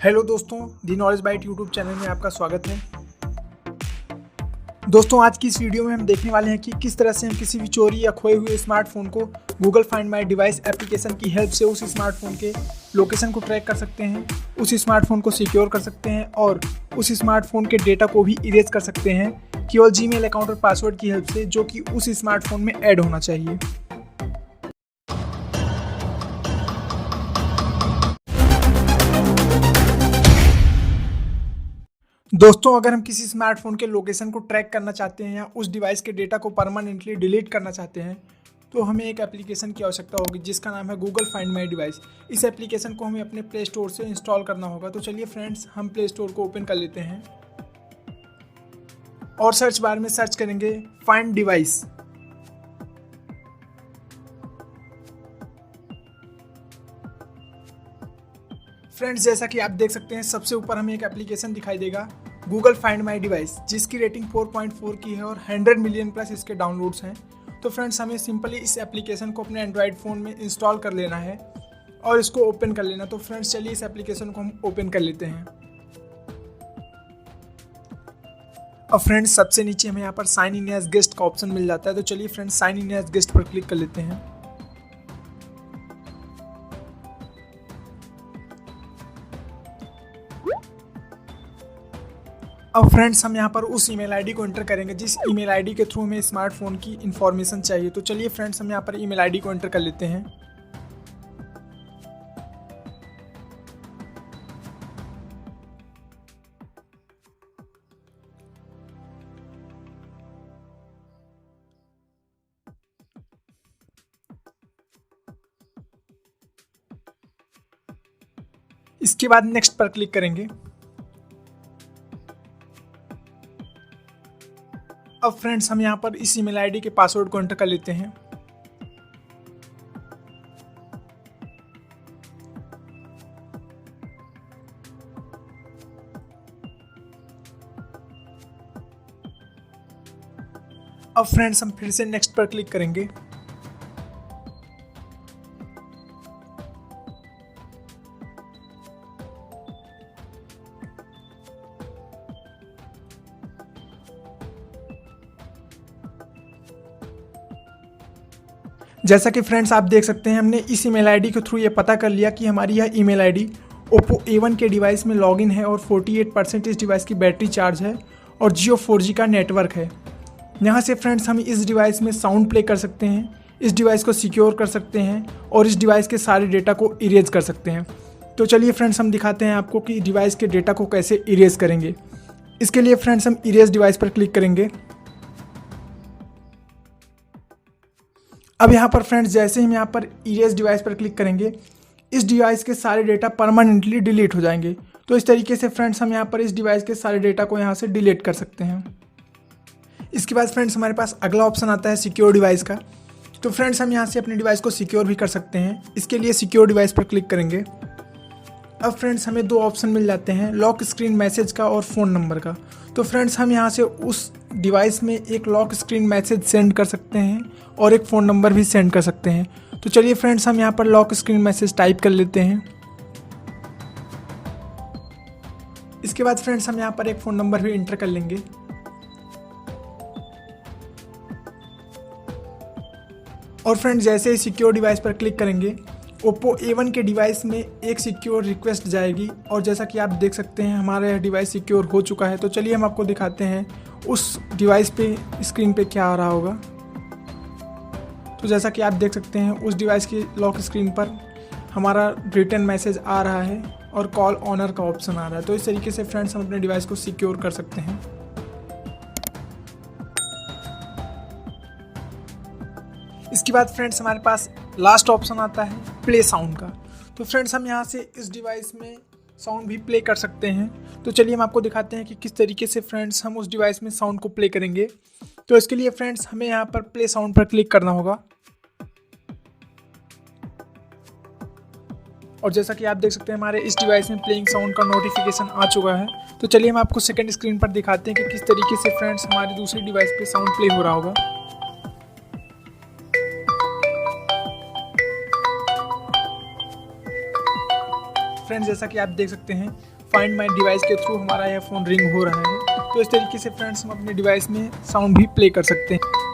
Hello दोस्तों, दी knowledge bite YouTube channel में आपका स्वागत है। दोस्तों, आज की इस वीडियो में हम देखने वाले हैं कि किस तरह से हम किसी भी चोरी या खोए हुए स्मार्टफोन को Google find my device application की हेल्प से उस स्मार्टफोन के लोकेशन को ट्रैक कर सकते हैं, उस स्मार्टफोन को सिक्योर कर सकते हैं और उस स्मार्टफोन के डेटा को भी इरेज कर सकते हैं केवल जीमेल अकाउंट और पासवर्ड की हेल्प से, जो कि उस स्मार्टफोन में ऐड होना चाहिए। दोस्तों, अगर हम किसी स्मार्टफोन के लोकेशन को ट्रैक करना चाहते हैं या उस डिवाइस के डेटा को परमानेंटली डिलीट करना चाहते हैं तो हमें एक एप्लीकेशन की आवश्यकता होगी जिसका नाम है गूगल फाइंड माई डिवाइस। इस एप्लीकेशन को हमें अपने प्ले स्टोर से इंस्टॉल करना होगा। तो चलिए फ्रेंड्स, हम प्ले स्टोर को ओपन कर लेते हैं और सर्च बार में सर्च करेंगे फाइंड डिवाइस। फ्रेंड्स, जैसा कि आप देख सकते हैं, सबसे ऊपर हमें एक एप्लीकेशन दिखाई देगा गूगल फाइंड माई डिवाइस, जिसकी रेटिंग 4.4 की है और 100 मिलियन प्लस इसके डाउनलोड्स हैं। तो फ्रेंड्स, हमें सिंपली इस एप्लीकेशन को अपने एंड्रॉयड फ़ोन में इंस्टॉल कर लेना है और इसको ओपन कर लेना। तो फ्रेंड्स, चलिए इस एप्लीकेशन को हम ओपन कर लेते हैं। अब फ्रेंड्स, सबसे नीचे हमें यहाँ पर साइन इन एज गेस्ट का ऑप्शन मिल जाता है। तो चलिए friends, sign in as guest पर क्लिक कर लेते हैं। अब फ्रेंड्स, हम यहाँ पर उस ईमेल आईडी को एंटर करेंगे जिस ईमेल आईडी के थ्रू हमें स्मार्टफोन की इंफॉर्मेशन चाहिए। तो चलिए फ्रेंड्स, हम यहाँ पर ईमेल आईडी को एंटर कर लेते हैं। इसके बाद नेक्स्ट पर क्लिक करेंगे। अब फ्रेंड्स, हम यहाँ पर इस ईमेल आईडी के पासवर्ड को एंटर कर लेते हैं। अब फ्रेंड्स, हम फिर से नेक्स्ट पर क्लिक करेंगे। जैसा कि फ्रेंड्स आप देख सकते हैं, हमने इस ईमेल आईडी के थ्रू ये पता कर लिया कि हमारी यह ईमेल आईडी ओप्पो A1 के डिवाइस में लॉगिन है और 48% इस डिवाइस की बैटरी चार्ज है और जियो 4G का नेटवर्क है। यहाँ से फ्रेंड्स, हम इस डिवाइस में साउंड प्ले कर सकते हैं, इस डिवाइस को सिक्योर कर सकते हैं और इस डिवाइस के सारे डेटा को इरेज कर सकते हैं। तो चलिए फ्रेंड्स, हम दिखाते हैं आपको कि डिवाइस के डेटा को कैसे इरेज करेंगे। इसके लिए फ्रेंड्स, हम इरेज डिवाइस पर क्लिक करेंगे। अब यहाँ पर फ्रेंड्स, जैसे ही हम यहाँ पर इरेज डिवाइस पर क्लिक करेंगे, इस डिवाइस के सारे डेटा परमानेंटली डिलीट हो जाएंगे। तो इस तरीके से फ्रेंड्स, हम यहाँ पर इस डिवाइस के सारे डेटा को यहाँ से डिलीट कर सकते हैं। इसके बाद फ्रेंड्स, हमारे पास अगला ऑप्शन आता है सिक्योर डिवाइस का। तो फ्रेंड्स, हम यहाँ से अपने डिवाइस को सिक्योर भी कर सकते हैं। इसके लिए सिक्योर डिवाइस पर क्लिक करेंगे। अब फ्रेंड्स, हमें दो ऑप्शन मिल जाते हैं, लॉक स्क्रीन मैसेज का और फ़ोन नंबर का। तो फ्रेंड्स, हम यहाँ से उस डिवाइस में एक लॉक स्क्रीन मैसेज सेंड कर सकते हैं और एक फ़ोन नंबर भी सेंड कर सकते हैं। तो चलिए फ्रेंड्स, हम यहाँ पर लॉक स्क्रीन मैसेज टाइप कर लेते हैं। इसके बाद फ्रेंड्स, हम यहाँ पर एक फ़ोन नंबर भी इंटर कर लेंगे। और फ्रेंड्स, जैसे ही सिक्योर डिवाइस पर क्लिक करेंगे, ओप्पो A1 के डिवाइस में एक सिक्योर रिक्वेस्ट जाएगी और जैसा कि आप देख सकते हैं, हमारा यह डिवाइस सिक्योर हो चुका है। तो चलिए हम आपको दिखाते हैं उस डिवाइस पे स्क्रीन पे क्या आ रहा होगा। तो जैसा कि आप देख सकते हैं, उस डिवाइस की लॉक स्क्रीन पर हमारा रिटर्न मैसेज आ रहा है और कॉल ऑनर का ऑप्शन आ रहा है। तो इस तरीके से फ्रेंड्स, हम अपने डिवाइस को सिक्योर कर सकते हैं। इसके बाद फ्रेंड्स, हमारे पास लास्ट ऑप्शन आता है प्ले साउंड का। तो फ्रेंड्स, हम यहाँ से इस डिवाइस में साउंड भी प्ले कर सकते हैं। तो चलिए हम आपको दिखाते हैं कि किस तरीके से फ्रेंड्स हम उस डिवाइस में साउंड को प्ले करेंगे। तो इसके लिए फ्रेंड्स, हमें यहाँ पर प्ले साउंड पर क्लिक करना होगा। और जैसा कि आप देख सकते हैं, हमारे इस डिवाइस में प्लेइंग साउंड का नोटिफिकेशन आ चुका है। तो चलिए हम आपको सेकंड स्क्रीन पर दिखाते हैं कि किस तरीके से फ्रेंड्स हमारी दूसरी डिवाइस पे साउंड प्ले हो रहा होगा। फ्रेंड्स, जैसा कि आप देख सकते हैं, फाइंड माई डिवाइस के थ्रू हमारा यह फ़ोन रिंग हो रहा है। तो इस तरीके से फ्रेंड्स हम अपने डिवाइस में साउंड भी प्ले कर सकते हैं।